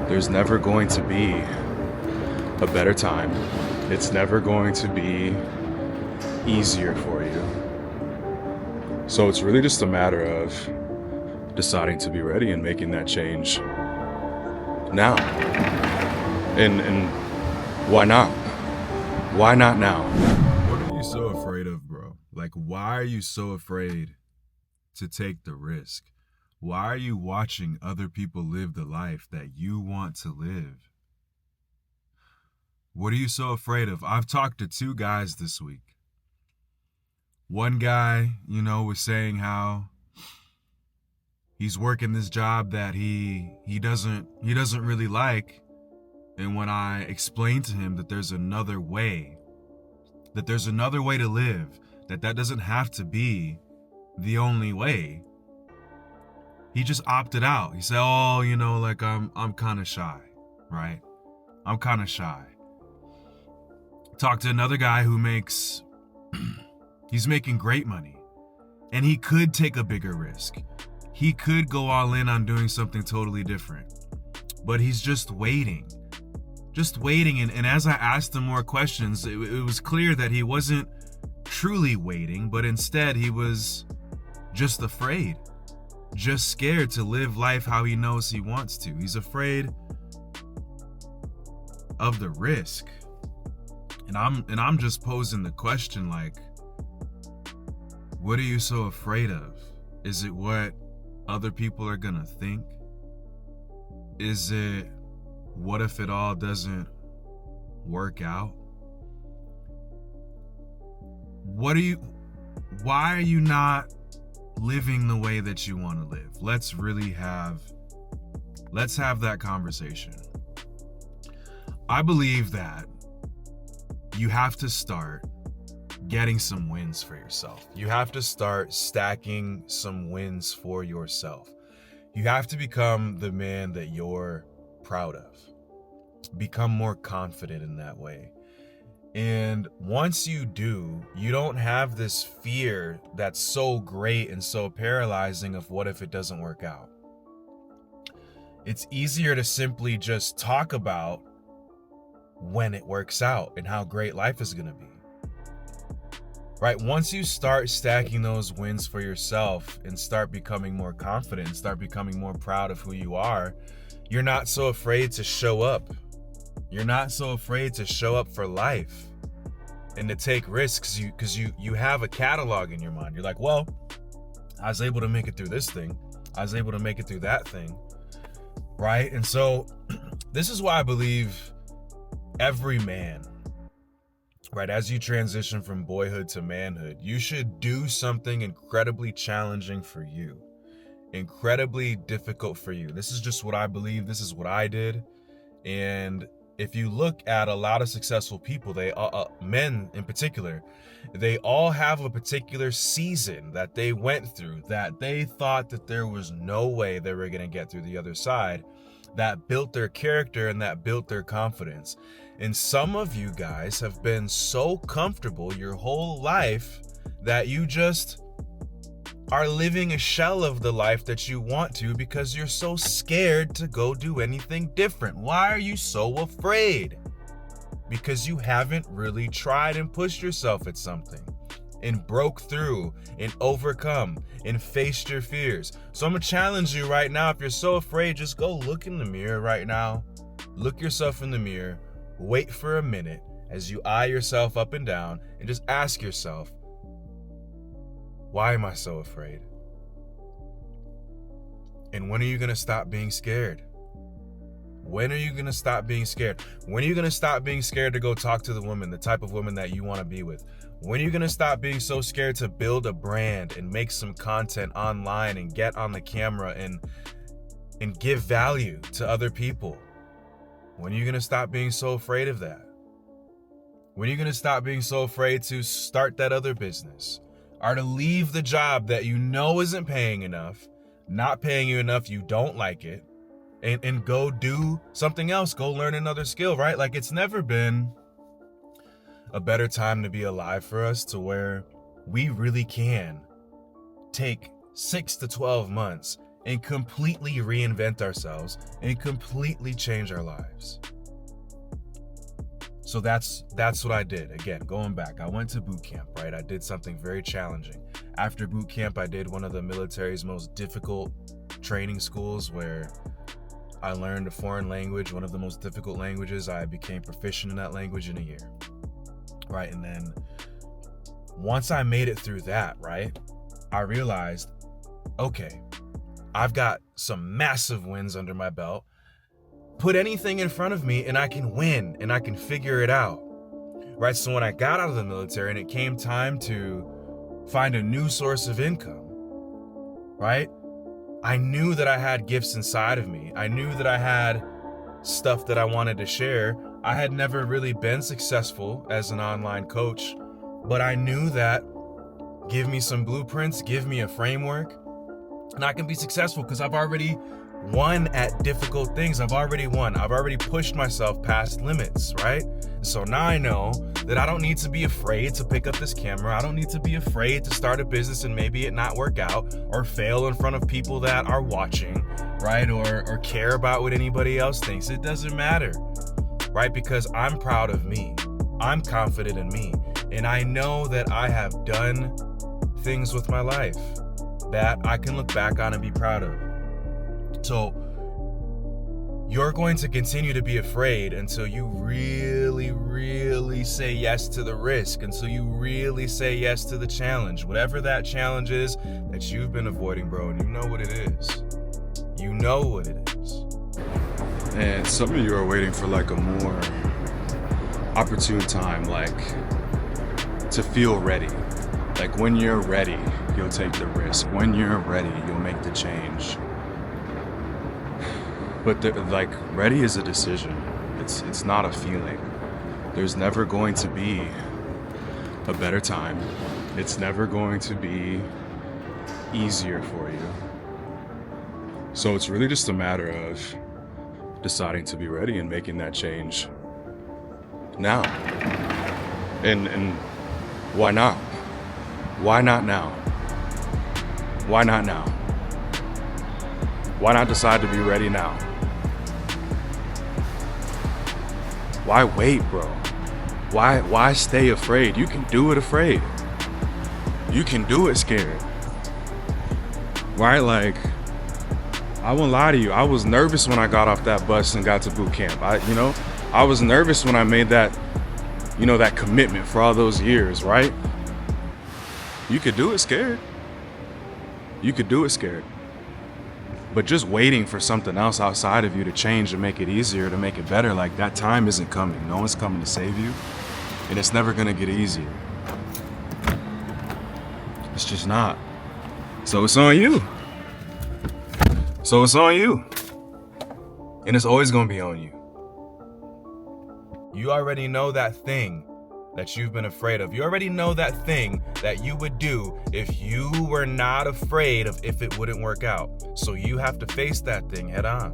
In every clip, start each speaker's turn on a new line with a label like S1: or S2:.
S1: There's never going to be a better time. It's never going to be easier for you. So it's really just a matter of deciding to be ready and making that change now. And why not? Why not now?
S2: What are you so afraid of, bro? Like, why are you so afraid to take the risk? Why are you watching other people live the life that you want to live? What are you so afraid of? I've talked to two guys this week. One guy, was saying how he's working this job that he doesn't really like. And when I explained to him that there's another way to live, that doesn't have to be the only way, he just opted out. He said, "Oh, I'm kind of shy, right? I'm kind of shy." Talked to another guy who he's making great money, and he could take a bigger risk. He could go all in on doing something totally different, but he's just waiting. And as I asked him more questions, it was clear that he wasn't truly waiting, but instead he was just afraid, just scared to live life how he knows he wants to. He's afraid of the risk. And I'm just posing the question, like, what are you so afraid of? Is it what other people are gonna think? Is it what if it all doesn't work out? Why are you not living the way that you want to live? Let's have that conversation. I believe that you have to start getting some wins for yourself. You have to start stacking some wins for yourself. You have to become the man that you're proud of. Become more confident in that way. And once you do, you don't have this fear that's so great and so paralyzing of what if it doesn't work out. It's easier to simply just talk about when it works out and how great life is going to be. Right? Once you start stacking those wins for yourself and start becoming more confident and start becoming more proud of who you are, you're not so afraid to show up. You're not so afraid to show up for life and to take risks because you have a catalog in your mind. You're like, well, I was able to make it through this thing. I was able to make it through that thing. Right? And so this is why I believe every man, right, as you transition from boyhood to manhood, you should do something incredibly challenging for you, incredibly difficult for you. This is just what I believe. This is what I did. And if you look at a lot of successful people, men in particular, they all have a particular season that they went through that they thought that there was no way they were going to get through the other side, that built their character and that built their confidence. And some of you guys have been so comfortable your whole life that you just are living a shell of the life that you want to because you're so scared to go do anything different. Why are you so afraid? Because you haven't really tried and pushed yourself at something and broke through and overcome and faced your fears. So I'm gonna challenge you right now. If you're so afraid, just go look in the mirror right now. Look yourself in the mirror. Wait for a minute as you eye yourself up and down and just ask yourself, why am I so afraid? And when are you going to stop being scared? When are you going to stop being scared? When are you going to stop being scared to go talk to the woman, the type of woman that you want to be with? When are you going to stop being so scared to build a brand and make some content online and get on the camera and give value to other people? When are you going to stop being so afraid of that? When are you going to stop being so afraid to start that other business? Or to leave the job that you know isn't paying enough, not paying you enough, you don't like it, and go do something else, go learn another skill, right? Like, it's never been a better time to be alive for us to where we really can take 6 to 12 months and completely reinvent ourselves and completely change our lives. So that's what I did. Again, going back, I went to boot camp, right? I did something very challenging. After boot camp, I did one of the military's most difficult training schools where I learned a foreign language, one of the most difficult languages. I became proficient in that language in a year, right? And then once I made it through that, right, I realized, okay, I've got some massive wins under my belt. Put anything in front of me and I can win and I can figure it out, right? So when I got out of the military and it came time to find a new source of income, right? I knew that I had gifts inside of me. I knew that I had stuff that I wanted to share. I had never really been successful as an online coach, but I knew that give me some blueprints, give me a framework, and I can be successful because I've already won at difficult things. I've already won. I've already pushed myself past limits, right? So now I know that I don't need to be afraid to pick up this camera. I don't need to be afraid to start a business and maybe it not work out or fail in front of people that are watching, right? Or care about what anybody else thinks. It doesn't matter, right? Because I'm proud of me. I'm confident in me. And I know that I have done things with my life that I can look back on and be proud of. So you're going to continue to be afraid until you really, really say yes to the risk, until you really say yes to the challenge, whatever that challenge is that you've been avoiding, bro. And you know what it is. You know what it is.
S1: And some of you are waiting for like a more opportune time, like to feel ready. Like when you're ready, you'll take the risk. When you're ready, you'll make the change. But ready is a decision. It's not a feeling. There's never going to be a better time. It's never going to be easier for you. So it's really just a matter of deciding to be ready and making that change now. And why not? Why not now? Why not now? Why not decide to be ready now? Why wait, bro? Why stay afraid? You can do it afraid. You can do it scared. Right? Like, I won't lie to you. I was nervous when I got off that bus and got to boot camp. I was nervous when I made that, that commitment for all those years, right? You could do it scared. You could do it scared. But just waiting for something else outside of you to change, to make it easier, to make it better, like that time isn't coming. No one's coming to save you. And it's never gonna get easier. It's just not. So it's on you. So it's on you. And it's always gonna be on you.
S2: You already know that thing that you've been afraid of. You already know that thing that you would do if you were not afraid of if it wouldn't work out. So you have to face that thing head on.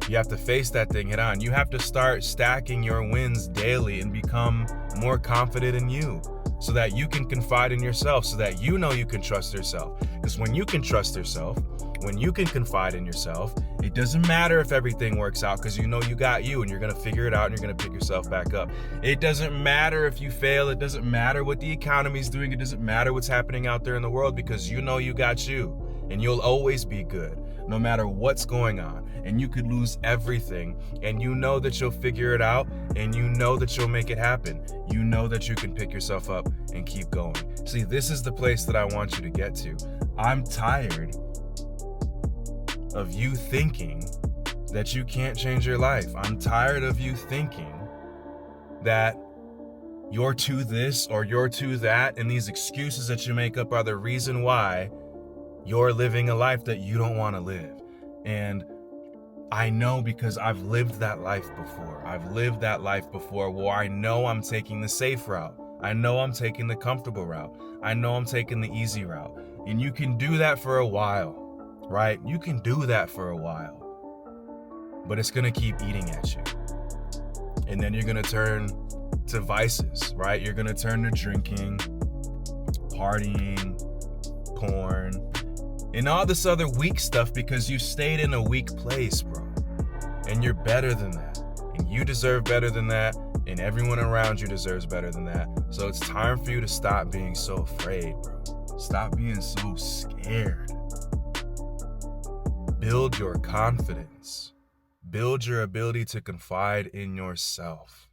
S2: You have to face that thing head on. You have to start stacking your wins daily and become more confident in you so that you can confide in yourself, so that you know you can trust yourself. Because when you can trust yourself, when you can confide in yourself, it doesn't matter if everything works out because you know you got you and you're going to figure it out and you're going to pick yourself back up. It doesn't matter if you fail. It doesn't matter what the economy's doing. It doesn't matter what's happening out there in the world because you know you got you and you'll always be good no matter what's going on. And you could lose everything and you know that you'll figure it out and you know that you'll make it happen. You know that you can pick yourself up and keep going. See, this is the place that I want you to get to. I'm tired of you thinking that you can't change your life. I'm tired of you thinking that you're too this or you're too that, and these excuses that you make up are the reason why you're living a life that you don't want to live. And I know because I've lived that life before. I've lived that life before where I know I'm taking the safe route. I know I'm taking the comfortable route. I know I'm taking the easy route. And you can do that for a while. Right? You can do that for a while, but it's going to keep eating at you. And then you're going to turn to vices, right? You're going to turn to drinking, partying, porn, and all this other weak stuff because you stayed in a weak place, bro. And you're better than that. And you deserve better than that. And everyone around you deserves better than that. So it's time for you to stop being so afraid, bro. Stop being so scared. Build your confidence. Build your ability to confide in yourself.